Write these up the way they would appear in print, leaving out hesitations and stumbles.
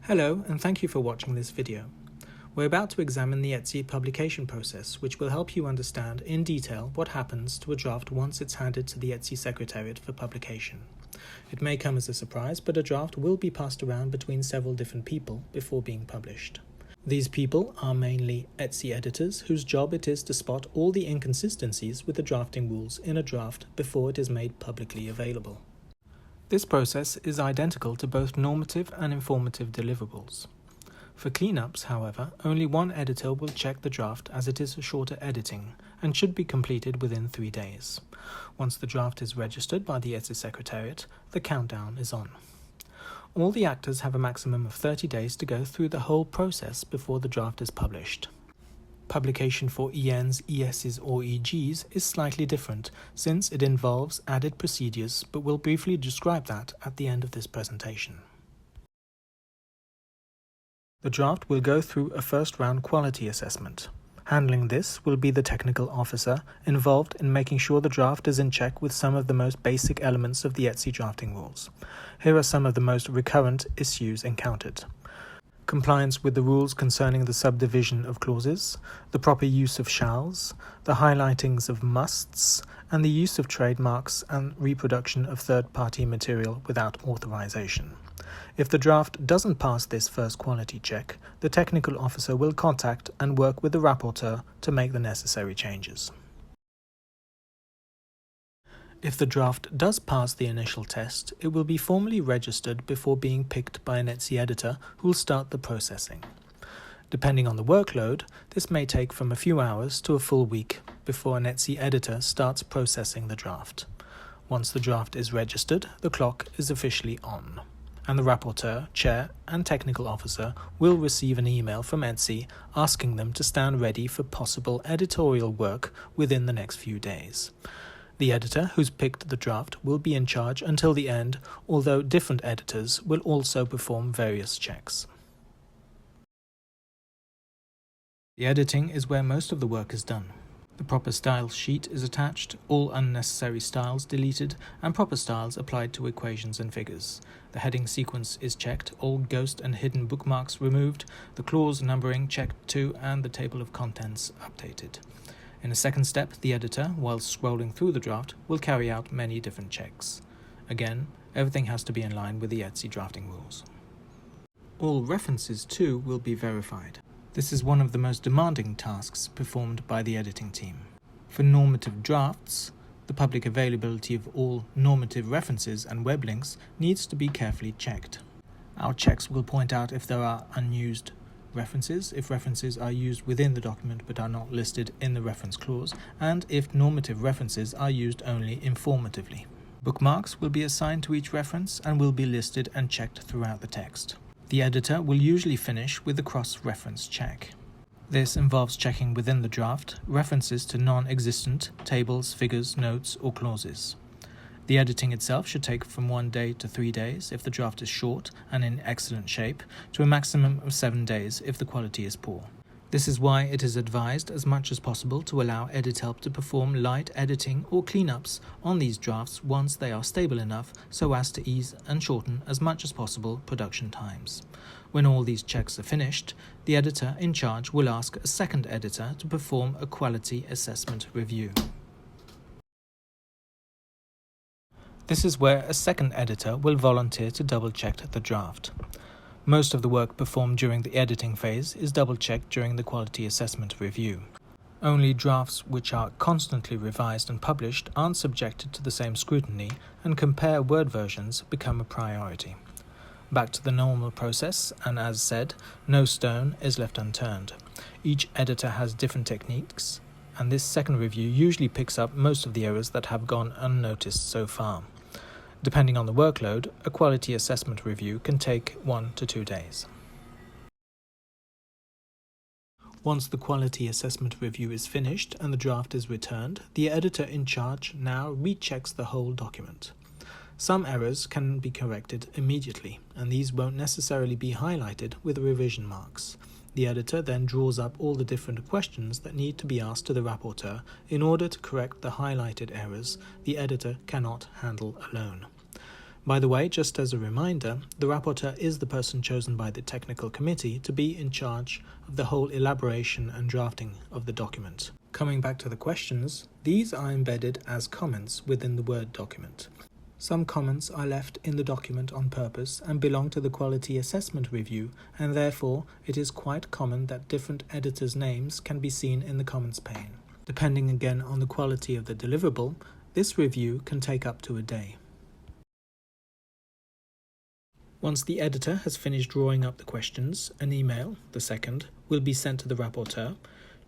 Hello, and thank you for watching this video. We're about to examine the ETSI publication process, which will help you understand in detail what happens to a draft once it's handed to the ETSI Secretariat for publication. It may come as a surprise, but a draft will be passed around between several different people before being published. These people are mainly ETSI editors, whose job it is to spot all the inconsistencies with the drafting rules in a draft before it is made publicly available. This process is identical to both normative and informative deliverables. For cleanups, however, only one editor will check the draft as it is shorter editing and should be completed within 3 days. Once the draft is registered by the ETSI Secretariat, the countdown is on. All the actors have a maximum of 30 days to go through the whole process before the draft is published. Publication for ENs, ESs or EGs is slightly different since it involves added procedures, but we'll briefly describe that at the end of this presentation. The draft will go through a first-round quality assessment. Handling this will be the technical officer involved in making sure the draft is in check with some of the most basic elements of the ETSI drafting rules. Here are some of the most recurrent issues encountered. Compliance with the rules concerning the subdivision of clauses, the proper use of shalls, the highlightings of musts, and the use of trademarks and reproduction of third-party material without authorization. If the draft doesn't pass this first quality check, the technical officer will contact and work with the rapporteur to make the necessary changes. If the draft does pass the initial test, it will be formally registered before being picked by an ETSI editor who will start the processing. Depending on the workload, this may take from a few hours to a full week before an ETSI editor starts processing the draft. Once the draft is registered, the clock is officially on, and the rapporteur, chair, and technical officer will receive an email from ETSI asking them to stand ready for possible editorial work within the next few days. The editor who's picked the draft will be in charge until the end, although different editors will also perform various checks. The editing is where most of the work is done. The proper style sheet is attached, all unnecessary styles deleted, and proper styles applied to equations and figures. The heading sequence is checked, all ghost and hidden bookmarks removed, the clause numbering checked too, and the table of contents updated. In a second step, the editor, while scrolling through the draft, will carry out many different checks. Again, everything has to be in line with the ETSI drafting rules. All references too will be verified. This is one of the most demanding tasks performed by the editing team. For normative drafts, the public availability of all normative references and web links needs to be carefully checked. Our checks will point out if there are unused references, if references are used within the document but are not listed in the reference clause, and if normative references are used only informatively. Bookmarks will be assigned to each reference and will be listed and checked throughout the text. The editor will usually finish with the cross-reference check. This involves checking within the draft references to non-existent tables, figures, notes, or clauses. The editing itself should take from 1 day to 3 days if the draft is short and in excellent shape, to a maximum of 7 days if the quality is poor. This is why it is advised as much as possible to allow EditHelp to perform light editing or cleanups on these drafts once they are stable enough so as to ease and shorten as much as possible production times. When all these checks are finished, the editor in charge will ask a second editor to perform a quality assessment review. This is where a second editor will volunteer to double-check the draft. Most of the work performed during the editing phase is double-checked during the quality assessment review. Only drafts which are constantly revised and published aren't subjected to the same scrutiny, and compare word versions become a priority. Back to the normal process, and as said, no stone is left unturned. Each editor has different techniques, and this second review usually picks up most of the errors that have gone unnoticed so far. Depending on the workload, a quality assessment review can take 1 to 2 days. Once the quality assessment review is finished and the draft is returned, the editor in charge now rechecks the whole document. Some errors can be corrected immediately, and these won't necessarily be highlighted with revision marks. The editor then draws up all the different questions that need to be asked to the rapporteur in order to correct the highlighted errors the editor cannot handle alone. By the way, just as a reminder, the rapporteur is the person chosen by the technical committee to be in charge of the whole elaboration and drafting of the document. Coming back to the questions, these are embedded as comments within the Word document. Some comments are left in the document on purpose and belong to the quality assessment review, and therefore it is quite common that different editors' names can be seen in the comments pane. Depending again on the quality of the deliverable, this review can take up to a day. Once the editor has finished drawing up the questions, an email, the second, will be sent to the rapporteur,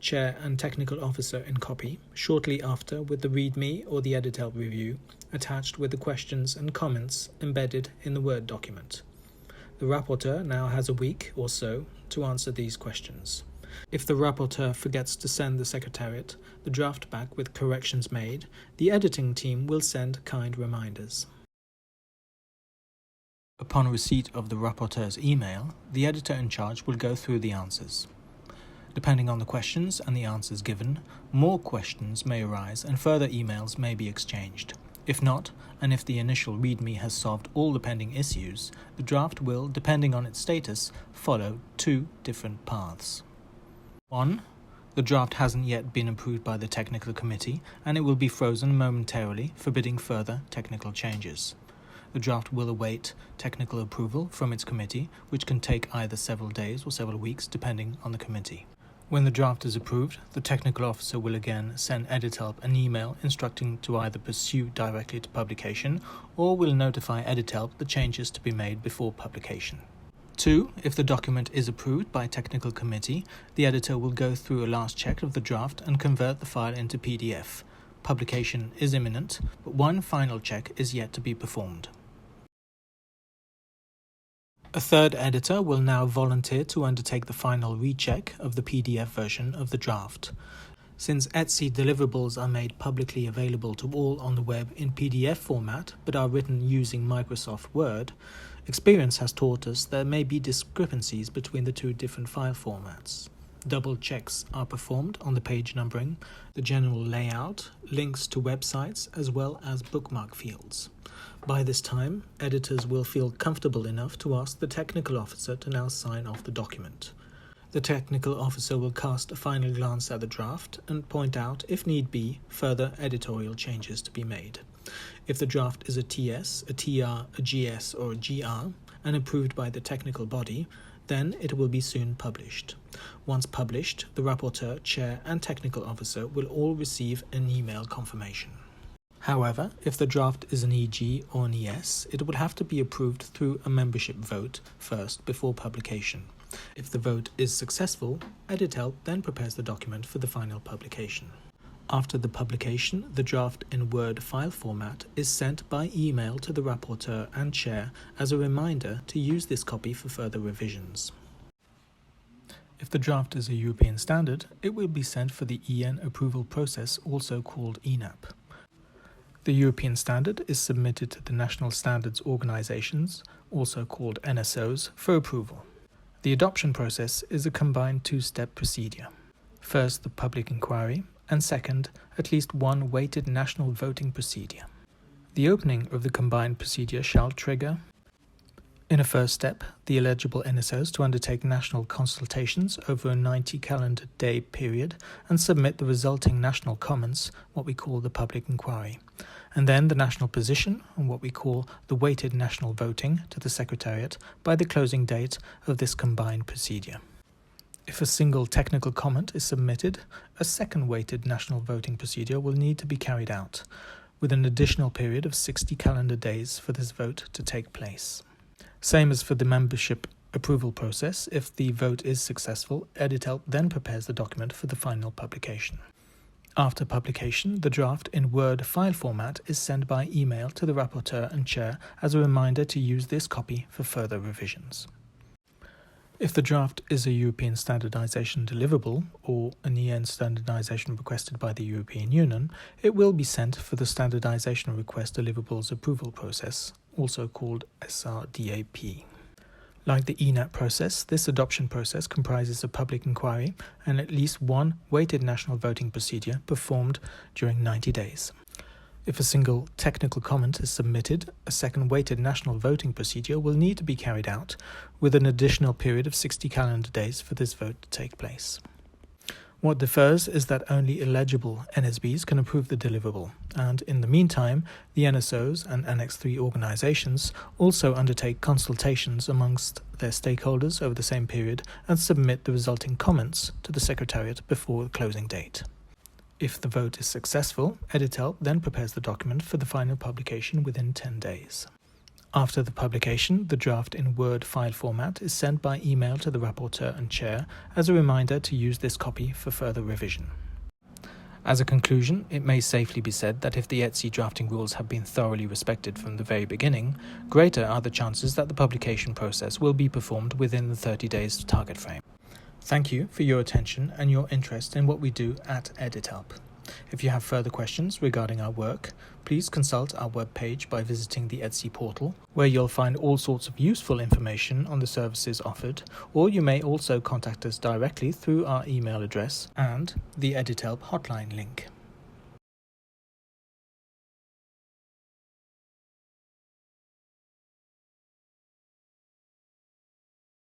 chair and technical officer in copy, shortly after with the README or the edit-help review attached with the questions and comments embedded in the Word document. The rapporteur now has a week or so to answer these questions. If the rapporteur forgets to send the Secretariat the draft back with corrections made, the editing team will send kind reminders. Upon receipt of the rapporteur's email, the editor in charge will go through the answers. Depending on the questions and the answers given, more questions may arise and further emails may be exchanged. If not, and if the initial README has solved all the pending issues, the draft will, depending on its status, follow two different paths. 1. The draft hasn't yet been approved by the technical committee and it will be frozen momentarily, forbidding further technical changes. The draft will await technical approval from its committee, which can take either several days or several weeks depending on the committee. When the draft is approved, the technical officer will again send EditHelp an email instructing to either pursue directly to publication or will notify EditHelp the changes to be made before publication. 2. If the document is approved by technical committee, the editor will go through a last check of the draft and convert the file into PDF. Publication is imminent, but one final check is yet to be performed. A third editor will now volunteer to undertake the final recheck of the PDF version of the draft. Since ETSI deliverables are made publicly available to all on the web in PDF format but are written using Microsoft Word, experience has taught us there may be discrepancies between the two different file formats. Double checks are performed on the page numbering, the general layout, links to websites, as well as bookmark fields. By this time, editors will feel comfortable enough to ask the technical officer to now sign off the document. The technical officer will cast a final glance at the draft and point out, if need be, further editorial changes to be made. If the draft is a TS, a TR, a GS, or a GR, and approved by the technical body, then it will be soon published. Once published, the rapporteur, chair, and technical officer will all receive an email confirmation. However, if the draft is an EG or an ES, it will have to be approved through a membership vote first before publication. If the vote is successful, EditHelp then prepares the document for the final publication. After the publication, the draft in Word file format is sent by email to the rapporteur and chair as a reminder to use this copy for further revisions. If the draft is a European standard, it will be sent for the EN approval process, also called ENAP. The European standard is submitted to the National Standards Organizations, also called NSOs, for approval. The adoption process is a combined two-step procedure. First, the public inquiry, and second, at least one weighted national voting procedure. The opening of the combined procedure shall trigger, in a first step, the eligible NSOs to undertake national consultations over a 90 calendar day period and submit the resulting national comments, what we call the public inquiry, and then the national position, and what we call the weighted national voting, to the Secretariat by the closing date of this combined procedure. If a single technical comment is submitted, a second weighted national voting procedure will need to be carried out, with an additional period of 60 calendar days for this vote to take place. Same as for the membership approval process, if the vote is successful, EditHelp then prepares the document for the final publication. After publication, the draft in Word file format is sent by email to the rapporteur and chair as a reminder to use this copy for further revisions. If the draft is a European standardization deliverable or an EN standardization requested by the European Union, it will be sent for the standardization request deliverables approval process, also called SRDAP. Like the ENAP process, this adoption process comprises a public inquiry and at least one weighted national voting procedure performed during 90 days. If a single technical comment is submitted, a second weighted national voting procedure will need to be carried out, with an additional period of 60 calendar days for this vote to take place. What differs is that only eligible NSBs can approve the deliverable, and in the meantime, the NSOs and Annex 3 organizations also undertake consultations amongst their stakeholders over the same period and submit the resulting comments to the Secretariat before the closing date. If the vote is successful, EDITHelp then prepares the document for the final publication within 10 days. After the publication, the draft in Word file format is sent by email to the rapporteur and chair as a reminder to use this copy for further revision. As a conclusion, it may safely be said that if the ETSI drafting rules have been thoroughly respected from the very beginning, greater are the chances that the publication process will be performed within the 30 days target frame. Thank you for your attention and your interest in what we do at EDITHelp. If you have further questions regarding our work, please consult our webpage by visiting the ETSI portal, where you'll find all sorts of useful information on the services offered, or you may also contact us directly through our email address and the EDITHelp hotline link.